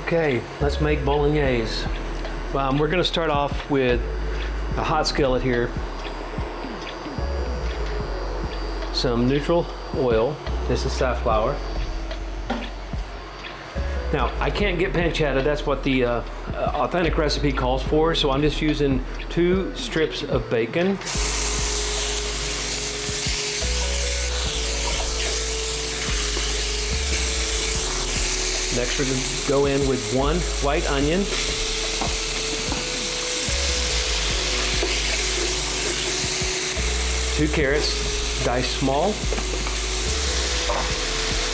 Okay, let's make bolognese. We're going to start off with a hot skillet here. Some neutral oil. This is safflower. Now, I can't get pancetta. That's what the authentic recipe calls for. So I'm just using 2 strips of bacon. Next, we're going to go in with 1 white onion. 2 carrots, diced small.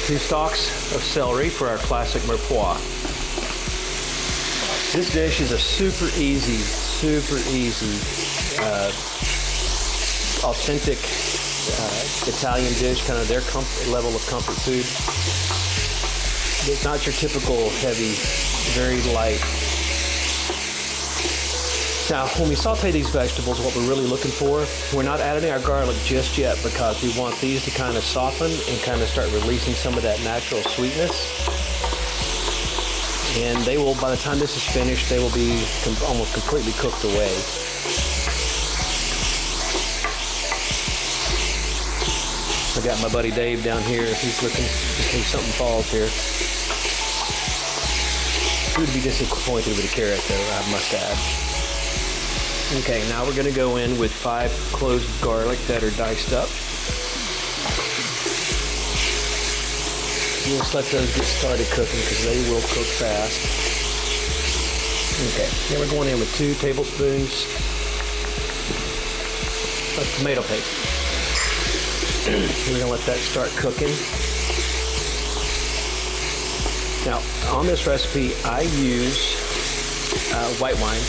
2 stalks of celery for our classic mirepoix. This dish is a super easy, authentic Italian dish, kind of their level of comfort food. It's not your typical heavy, very light. Now, when we saute these vegetables, what we're really looking for, we're not adding our garlic just yet because we want these to kind of soften and kind of start releasing some of that natural sweetness. And they will, by the time this is finished, they will be almost completely cooked away. I got my buddy Dave down here. He's looking in case something falls here. He would be disappointed with a carrot, though, I must add. Okay, now we're going to go in with 5 cloves of garlic that are diced up. Just let those get started cooking because they will cook fast. Okay, then we're going in with 2 tablespoons of tomato paste. We're going to let that start cooking. Now, on this recipe, I use white wine,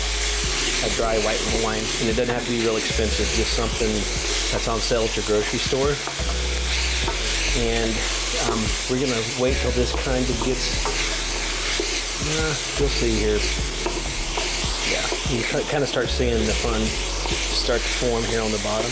a dry white wine, and it doesn't have to be real expensive, just something that's on sale at your grocery store. And we're going to wait till this kind of gets, you'll see here. Yeah, you kind of start seeing the fun start to form here on the bottom.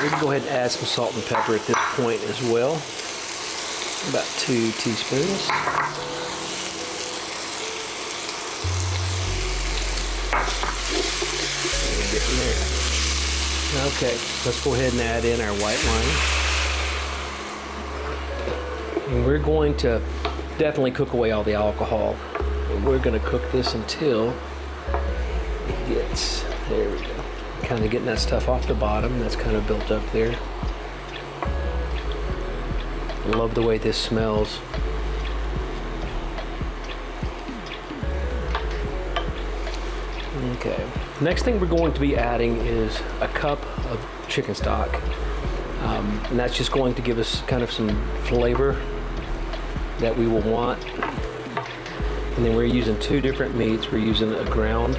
We can go ahead and add some salt and pepper at this point as well. About 2 teaspoons. Getting there. Okay, let's go ahead and add in our white wine. And we're going to definitely cook away all the alcohol. And we're going to cook this until it gets, there we go. Kind of getting that stuff off the bottom that's kind of built up there. I love the way this smells. Okay, next thing we're going to be adding is a cup of chicken stock. And that's just going to give us kind of some flavor that we will want. And then we're using 2 different meats. We're using a ground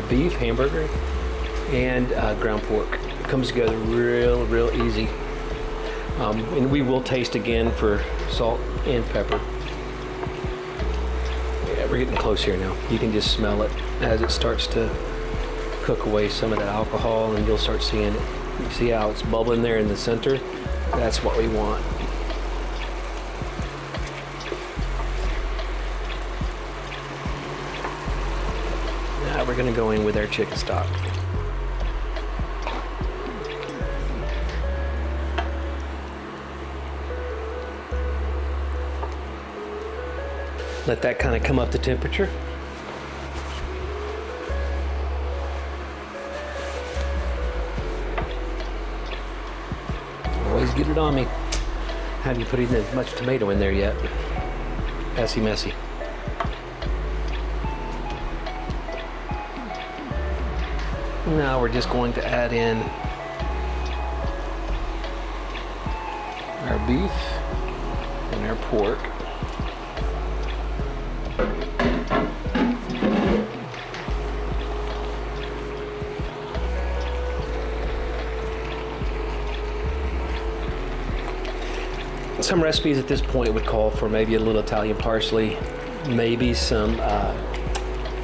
beef hamburger and ground pork. It comes together real easy. And we will taste again for salt and pepper. Yeah, we're getting close here now. You can just smell it as it starts to cook away some of that alcohol, and you'll start seeing it. You see how it's bubbling there in the center? That's what we want. We're going to go in with our chicken stock. Let that kind of come up to temperature. Always get it on me. Have you put in as much tomato in there yet? Messy. Now we're just going to add in our beef and our pork. Some recipes at this point would call for maybe a little Italian parsley, maybe some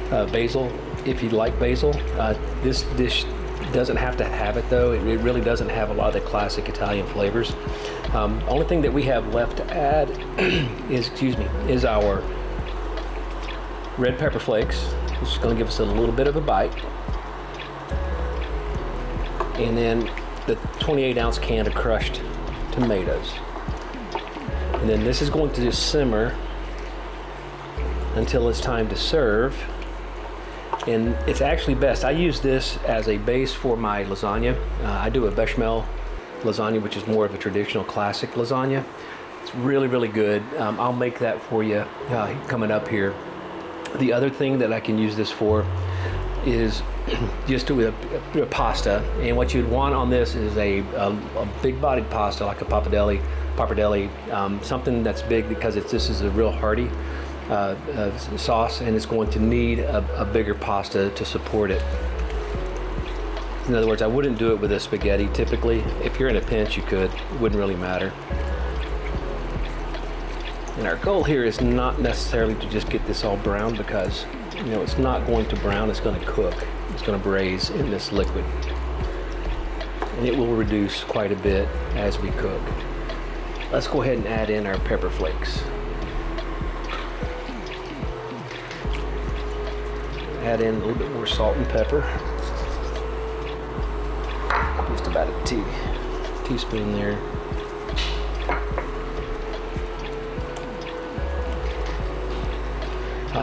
basil if you like basil. This dish doesn't have to have it though. It really doesn't have a lot of the classic Italian flavors. Only thing that we have left to add is our red pepper flakes. This is going to give us a little bit of a bite. And then the 28-ounce can of crushed tomatoes. And then this is going to just simmer until it's time to serve. And it's actually best, I use this as a base for my lasagna. I do a bechamel lasagna, which is more of a traditional classic lasagna. It's really, really good. I'll make that for you coming up here. The other thing that I can use this for is just with a pasta. And what you'd want on this is a big-bodied pasta, like a pappardelle, something that's big because this is a real hearty sauce, and it's going to need a bigger pasta to support it. In other words, I wouldn't do it with a spaghetti typically. If you're in a pinch, you could. It wouldn't really matter. And our goal here is not necessarily to just get this all brown, because it's not going to brown, it's going to cook. It's going to braise in this liquid. And it will reduce quite a bit as we cook. Let's go ahead and add in our pepper flakes. Add in a little bit more salt and pepper. Just about a teaspoon there.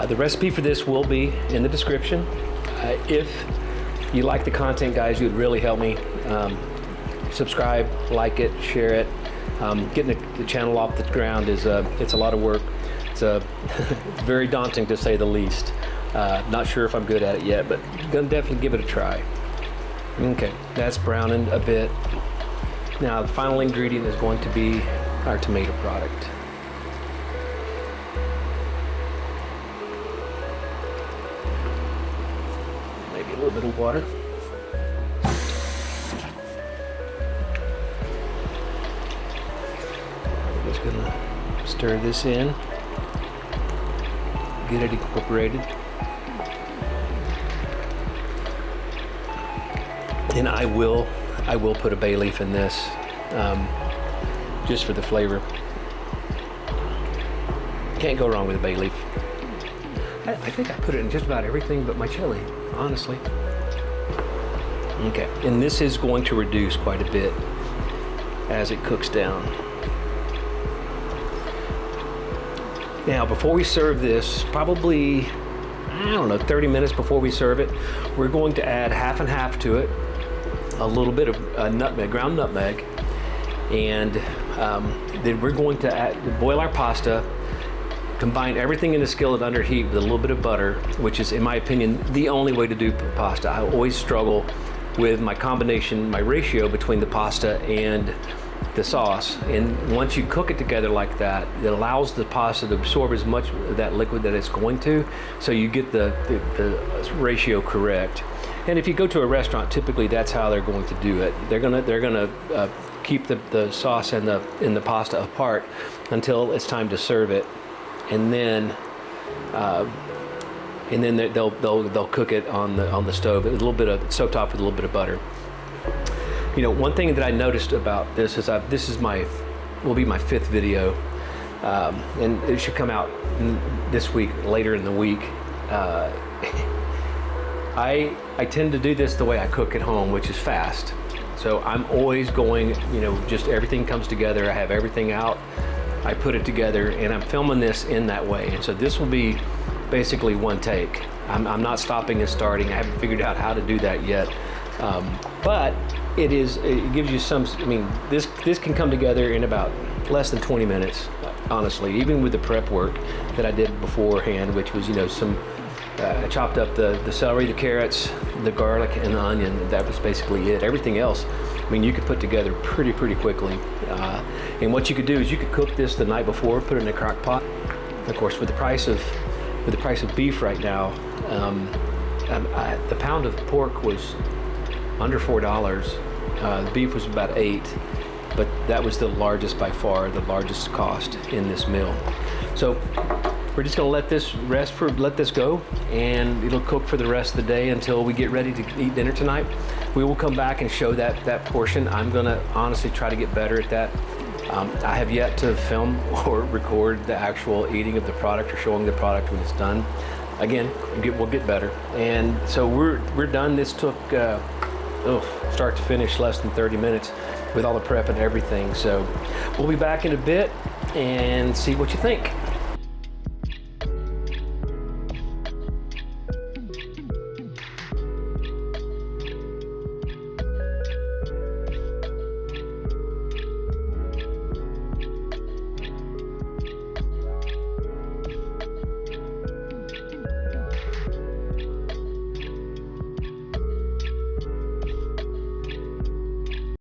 The recipe for this will be in the description. If you like the content, guys, you would really help me. Subscribe, like it, share it. Getting the channel off the ground it's a lot of work. It's very daunting, to say the least. Not sure if I'm good at it yet, but gonna definitely give it a try. Okay, that's browning a bit. Now the final ingredient is going to be our tomato product. Maybe a little bit of water. We're just gonna stir this in, get it incorporated. And I will put a bay leaf in this, just for the flavor. Can't go wrong with a bay leaf. I think I put it in just about everything but my chili, honestly. Okay, and this is going to reduce quite a bit as it cooks down. Now, before we serve this, probably, 30 minutes before we serve it, we're going to add half and half to it. A little bit of nutmeg, ground nutmeg, and then we're going to boil our pasta, combine everything in the skillet under heat with a little bit of butter, which is, in my opinion, the only way to do pasta. I always struggle with my combination, my ratio between the pasta and the sauce, and once you cook it together like that, it allows the pasta to absorb as much of that liquid that it's going to, so you get the ratio correct. And if you go to a restaurant, typically that's how they're going to do it. They're gonna keep the sauce and the pasta apart until it's time to serve it, and then they'll cook it on the stove. A little bit of soaked off with a little bit of butter. One thing that I noticed about this is this will be my 5th video, and it should come out this week, later in the week. I tend to do this the way I cook at home, which is fast. So I'm always going, just everything comes together. I have everything out, I put it together, and I'm filming this in that way. And so this will be basically one take. I'm not stopping and starting. I haven't figured out how to do that yet. But it gives you some, this can come together in about less than 20 minutes, honestly, even with the prep work that I did beforehand, which was, I chopped up the celery, the carrots, the garlic, and the onion. That was basically it. Everything else, you could put together pretty quickly. And what you could do is you could cook this the night before, put it in a crock pot. Of course, with the price of beef right now, the pound of pork was under $4. The beef was about $8, but that was the largest by far, the largest cost in this meal. So we're just gonna let this let this go, and it'll cook for the rest of the day until we get ready to eat dinner tonight. We will come back and show that portion. I'm gonna honestly try to get better at that. I have yet to film or record the actual eating of the product or showing the product when it's done. Again, we'll get better. And so we're done. This took start to finish less than 30 minutes with all the prep and everything. So we'll be back in a bit and see what you think.